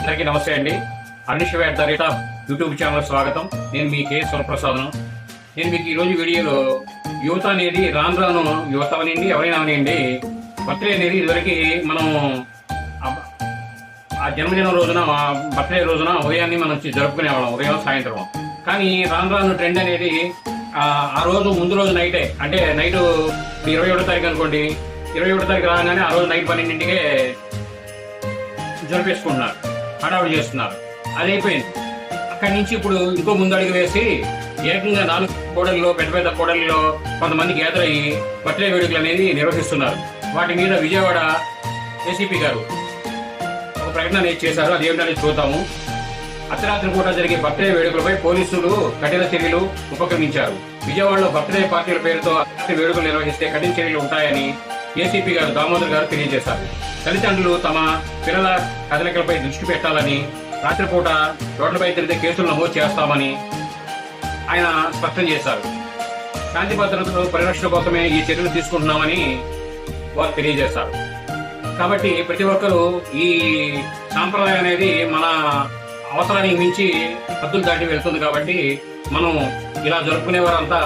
అందరికీ నమస్తే అండి. అనిష్ యూట్యూబ్ ఛానల్ స్వాగతం. నేను మీ కే సురప్రసాద్ను. నేను మీకు ఈరోజు వీడియోలో యువత అనేది రాను యువత అవనండి ఎవరైనా అవనండి బర్త్డే అనేది ఇదివరకు మనం ఆ జన్మదినం రోజున బర్త్డే రోజున ఉదయాన్ని మనం జరుపుకునేవాళ్ళం, ఉదయం సాయంత్రం. కానీ రాను ట్రెండ్ అనేది ఆ రోజు ముందు రోజు నైటే, అంటే నైట్ 21వ తారీఖు అనుకోండి, 21వ తారీఖు రాగానే ఆ రోజు నైట్ 12ంటికే జరిపేసుకుంటున్నారు, హడావుడి చేస్తున్నారు. అది అయిపోయింది. అక్కడి నుంచి ఇప్పుడు ఇంకో ముందడుగు వేసి ఏకంగా 4 కూడలిలో, పెద్ద కూడలిలో కొంతమంది గ్యాదర్ అయ్యి బర్త్డే వేడుకలు అనేది నిర్వహిస్తున్నారు. వాటి మీద విజయవాడ ఏసీపీ గారు ఒక ప్రకటన అనేది చేశారు. అది ఏమిటనేది చూద్దాము. అర్ధరాత్రి పూట జరిగే బర్త్డే వేడుకలపై పోలీసులు కఠిన చర్యలు ఉపక్రమించారు. విజయవాడలో బర్త్డే పార్టీల పేరుతో అర్ధరాత్రి వేడుకలు నిర్వహిస్తే కఠిన చర్యలు ఉంటాయని ఏసీపీ గారు దామోదర్ గారు తెలియజేశారు. తల్లిదండ్రులు తమ పిల్లల కదలికలపై దృష్టి పెట్టాలని, రాత్రిపూట రోడ్లపై తిరిగితే కేసులు నమోదు చేస్తామని ఆయన స్పష్టం చేశారు. శాంతి భద్రతలు పరిరక్షణ కోసమే ఈ చర్యలు తీసుకుంటున్నామని వారు తెలియజేశారు. కాబట్టి ప్రతి ఒక్కరూ ఈ సాంప్రదాయం అనేది మన అవసరానికి మించి హద్దులు దాటి వెళ్తుంది. కాబట్టి మనం ఇలా జరుపుకునే వారంతా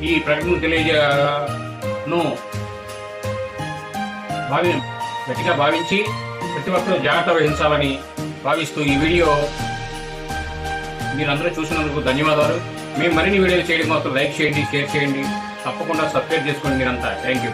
ఈ ప్రకటన తెలియజేయను గట్టిగా భావించి ప్రతి ఒక్కరూ జాగ్రత్త వహించాలని భావిస్తూ ఈ వీడియో మీరందరూ చూసినందుకు ధన్యవాదాలు. మేము మరిన్ని వీడియోలు చేయడం మాత్రం లైక్ చేయండి, షేర్ చేయండి, తప్పకుండా సబ్స్క్రైబ్ చేసుకోండి మీరంతా. Thank you.